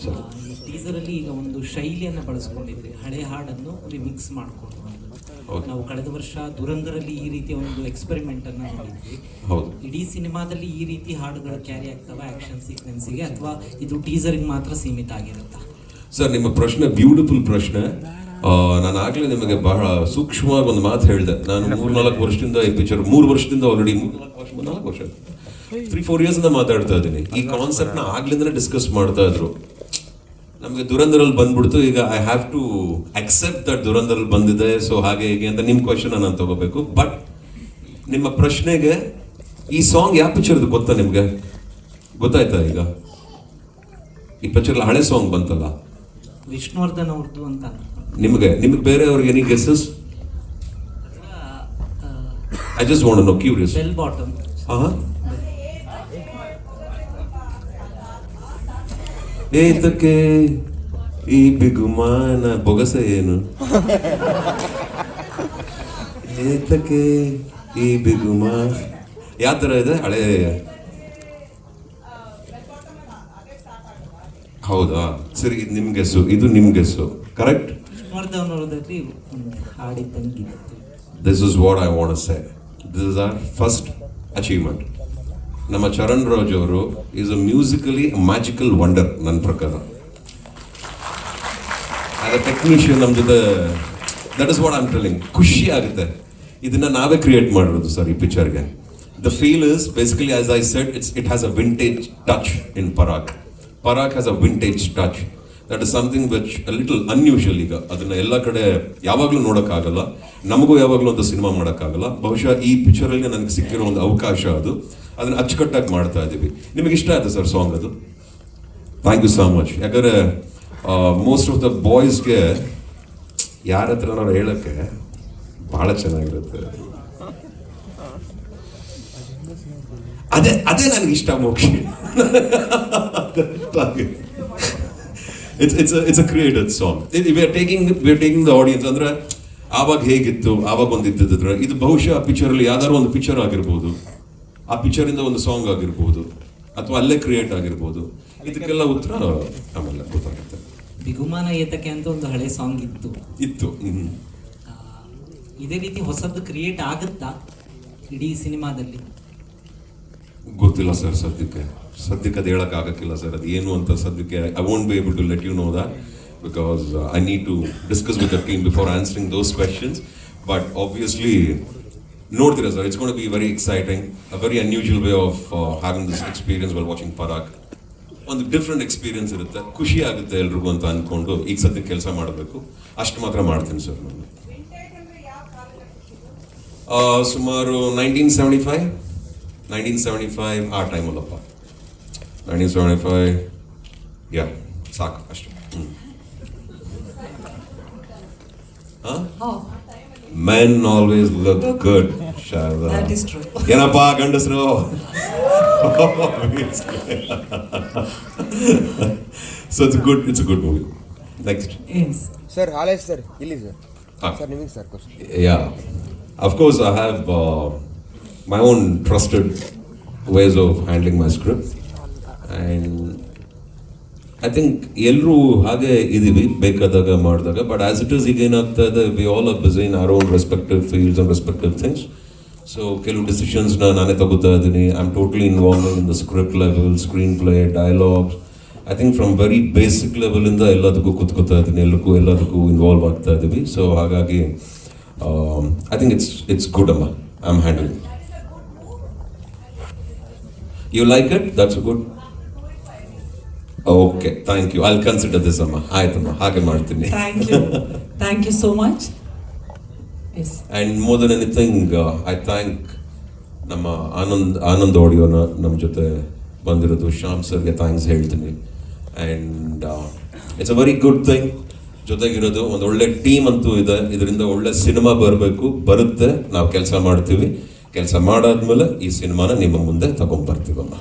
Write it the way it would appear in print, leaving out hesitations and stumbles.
Sir. ಈ ಟೀಸರಲ್ಲಿ ಈಗ ಒಂದು ಶೈಲಿಯನ್ನು ಬಳಸ್ಕೊಂಡಿದ್ರಿ, ಹಳೆ ಹಾಡನ್ನು ರಿಮಿಕ್ಸ್ ಮಾಡಿಕೊಂಡು. ನಾವು ಕಳೆದ ವರ್ಷ ದುರಂಧರಲ್ಲಿ ಈ ರೀತಿಯ ಒಂದು ಎಕ್ಸ್ಪೆರಿಮೆಂಟ್ ಅನ್ನು ನೋಡಿದ್ವಿ. ಹೌದು. ಇಡೀ ಸಿನಿಮಾದಲ್ಲಿ ಈ ರೀತಿ ಹಾಡುಗಳು ಕ್ಯಾರಿ ಆಗ್ತವೆ ಆಕ್ಷನ್ ಸೀಕ್ವೆನ್ಸಿಗೆ, ಅಥವಾ ಇದು ಟೀಸರ್ಗೆ ಮಾತ್ರ ಸೀಮಿತ ಆಗಿರುತ್ತಾ? ಸರ್, ನಿಮ್ಮ ಪ್ರಶ್ನೆ ಬ್ಯೂಟಿಫುಲ್ ಪ್ರಶ್ನೆ. ನಾನು ಆಗಲೇ ನಿಮಗೆ ಬಹಳ ಸೂಕ್ಷ್ಮವಾಗಿ ಒಂದು ಮಾತು ಹೇಳಿದೆ. ನಾನು 3-4 ವರ್ಷದಿಂದ ಈ ಪಿಕ್ಚರ್ 3 ವರ್ಷದಿಂದ ಆಲ್ರೆಡಿ 4 ವರ್ಷ 3-4 ಇಯರ್ಸ್ ಮಾತಾಡ್ತಾ ಇದ್ದೀನಿ. ಈ ಕಾನ್ಸೆಪ್ಟ್ನ ಆಗ್ಲಿಂದನೇ ಡಿಸ್ಕಸ್ ಮಾಡ್ತಾ ಇದ್ರು. ನಮಗೆ ದುರಂಧರಲ್ಲಿ ಬಂದ್ಬಿಡ್ತು. ಈಗ I have to accept that ದುರಂಧರಲ್ಲಿ ಬಂದಿದೆ, ಸೊ ಹಾಗೆ ಹೀಗೆ ಅಂತ ನಿಮ್ಮ ಕ್ವಶನ್ ನಾನು ತಗೋಬೇಕು. ಬಟ್ ನಿಮ್ಮ ಪ್ರಶ್ನೆಗೆ ಈ ಸಾಂಗ್ ಯಾವ ಪಿಕ್ಚರ್ದು ಗೊತ್ತಾ ನಿಮಗೆ? ಗೊತ್ತಾಯ್ತಾ? ಈಗ ಈ ಪಿಕ್ಚರ್ ಹಳೆ ಸಾಂಗ್ ಬಂತಲ್ಲ, ವಿಷ್ಣುವರ್ಧನ್ ಅವ್ರದ್ದು ಅಂತ. ನಿಮಗೆ ಬೇರೆ ಅವ್ರಿಗೆ any guesses? I just want to know, curious. Bell bottom. ಏತಕ್ಕೆ ಈ ಬಿಗುಮಾನ ಬೊಗಸ ಏನು? ಏತಕ್ಕೆ ಈ ಬಿಗುಮಾನ ಯಾವ ಥರ ಇದೆ ಹಳೆ? ಹೌದಾ? ಸರಿ, ಇದು ನಿಮ್ಮ ಗೆಸ್ಸು, ಇದು ನಿಮ್ಮ ಗೆಸ್ಸು. ಕರೆಕ್ಟ್. ವಿಷ್ಣುವರ್ಧನ್ ಅವರದಲ್ಲಿ ಹಾಡಿದ್ದಂಗಿದೆ. This is what I want to say. This is our first achievement. ನಮ್ಮ ಚರಣ್ ರಾಜ್ ಅವರು is a musically magical wonder ನನ್ನ ಪ್ರಕಾರ. ಆಸ್ ಅ ಟೆಕ್ನಿಷಿಯನ್ ನಮ್ಮ ಜೊತೆ, that is what I am telling. ಖುಷಿ ಆಗುತ್ತೆ. ಇದನ್ನ ನಾವೇ ಕ್ರಿಯೇಟ್ ಮಾಡಿರೋದು ಸರ್ ಈ ಪಿಕ್ಚರ್ಗೆ. The feel is basically, as I said, it has a vintage touch in Parak. Parak has a vintage touch. That is something which a little unusual. ಈಗ ಅದನ್ನ ಎಲ್ಲ ಕಡೆ ಯಾವಾಗಲೂ ನೋಡೋಕ್ಕಾಗಲ್ಲ, ನಮಗೂ ಯಾವಾಗಲೂ ಒಂದು ಸಿನಿಮಾ ಮಾಡೋಕ್ಕಾಗಲ್ಲ. ಬಹುಶಃ ಈ ಪಿಕ್ಚರಲ್ಲಿ ನನಗೆ ಸಿಕ್ಕಿರೋ ಒಂದು ಅವಕಾಶ ಅದು. ಅದನ್ನ ಅಚ್ಚುಕಟ್ಟಾಗಿ ಮಾಡ್ತಾ ಇದ್ದೀವಿ. ನಿಮಗೆ ಇಷ್ಟ ಆಯ್ತು ಸರ್ ಸಾಂಗ್ ಅದು? Thank you so much. ಯಾಕಂದರೆ ಮೋಸ್ಟ್ ಆಫ್ ದ ಬಾಯ್ಸ್ಗೆ ಯಾರ ಹತ್ರನಾರು ಹೇಳೋಕ್ಕೆ ಭಾಳ ಚೆನ್ನಾಗಿರುತ್ತೆ. ಅದೇ ನನಗೆ ಇಷ್ಟ Mokshi. It's a created song. We are taking the audience. ಅಂದ್ರೆ ಆವಾಗ ಹೇಗಿತ್ತು, ಆವಾಗ ಒಂದು ಇದ್ದಿದ್ರೆ ಇದು ಬಹುಶಃ ಪಿಕ್ಚರಲ್ಲಿ ಯಾವ್ದಾದ್ರು ಒಂದು ಪಿಕ್ಚರ್ ಆಗಿರ್ಬೋದು, ಆ ಪಿಕ್ಚರ್ ಇಂದ ಒಂದು ಸಾಂಗ್ ಆಗಿರ್ಬೋದು, ಅಥವಾ ಅಲ್ಲೇ ಕ್ರಿಯೇಟ್ ಆಗಿರ್ಬೋದು. ಇದಕ್ಕೆಲ್ಲ ಉತ್ತರ ಆಮೇಲೆ ಗೊತ್ತಾಗುತ್ತೆ. ಬಿಗುಮಾನ ಏತಕ್ಕೆ ಅಂತ ಒಂದು ಹಳೆ ಸಾಂಗ್ ಇತ್ತು. ಇದೇ ರೀತಿ ಹೊಸದು ಕ್ರಿಯೇಟ್ ಆಗುತ್ತಾ ಇಡೀ ಸಿನಿಮಾದಲ್ಲಿ? ಗೊತ್ತಿಲ್ಲ ಸರ್, ಸದ್ಯಕ್ಕೆ ಅದು ಹೇಳಕ್ ಆಗಕ್ಕಿಲ್ಲ ಸರ್. ಅದು ಏನು ಅಂತ ಸದ್ಯಕ್ಕೆ I won't be able to let you know that, because I need to discuss with the team before answering those questions. But obviously ನೋಡ್ತೀರಾ sir, it's going to be very exciting, a very unusual way of having this experience while watching Parak. ಒಂದು different experience ಇರುತ್ತೆ, ಖುಷಿ ಆಗುತ್ತೆ ಎಲ್ರಿಗೂ ಅಂತ ಅಂದ್ಕೊಂಡು ಈಗ ಸದ್ಯಕ್ಕೆ ಕೆಲಸ ಮಾಡಬೇಕು. ಅಷ್ಟು ಮಾತ್ರ ಮಾಡ್ತೀನಿ ಸರ್ ನಾನು. ಸುಮಾರು 1975 ಆ ಟೈಮಲ್ಲಪ್ಪ. 1975, ಯಾ ಸಾಕು ಅಷ್ಟು. Men always look good, Sharda. That is true. ಏನಪ್ಪ ಗಂಡಸರು? So it's a good movie. Next. Yes. Sir, Halesh sir, illi sir. Sir, nimig sir question. Yeah, of course I have my own trusted ways of handling my script, and I think ಎಲ್ಲರೂ ಹಾಗೆ ಇದೀವಿ ಬೇಕಾದಾಗ ಮಾಡಿದಾಗ. But as it is ಈಗ ಏನಾಗ್ತಾ ಇದೆ, we all are busy in our own respective fields and respective things. So ಕೆಲವು ಡಿಸಿಷನ್ಸ್ನ ನಾನೇ ತಗೋತಾ ಇದ್ದೀನಿ. I am totally involving in the script level, screenplay, dialogues. I think from very basic ಲೆವೆಲಿಂದ ಎಲ್ಲದಕ್ಕೂ ಕೂತ್ಕೋತಾ ಇದ್ದೀನಿ, ಎಲ್ಲದಕ್ಕೂ ಇನ್ವಾಲ್ವ್ ಆಗ್ತಾ ಇದ್ದೀವಿ. ಸೊ ಹಾಗಾಗಿ ಐ ಥಿಂಕ್ ಇಟ್ಸ್ ಗುಡ್ ಅಮ್ಮ. I am handling. You like it? That's good. Okay, thank you. I'll consider this, Amma. ಆಯ್ತಮ್ಮ, ಹಾಗೆ ಮಾಡ್ತೀನಿ. Thank you so much. Yes. And more than anything, I thank ನಮ್ಮ ಆನಂದ್ ಆಡಿಯೋನ ನಮ್ಮ ಜೊತೆ ಬಂದಿರೋದು ಶ್ಯಾಮ್ ಸರ್ಗೆ ಥ್ಯಾಂಕ್ಸ್ ಹೇಳ್ತೀನಿ. And it's a very good thing ಜೊತೆಗಿರೋದು. ಒಂದು ಒಳ್ಳೆ ಟೀಮ್ ಅಂತೂ ಇದೆ. ಇದರಿಂದ ಒಳ್ಳೆ ಸಿನಿಮಾ ಬರುತ್ತೆ. ನಾವು ಕೆಲಸ ಮಾಡ್ತೀವಿ. ಕೆಲಸ ಮಾಡಾದ್ಮೇಲೆ ಈ ಸಿನಿಮಾನ ನಿಮ್ಮ ಮುಂದೆ ತಗೊಂಡ್ಬರ್ತೀವಮ್ಮ.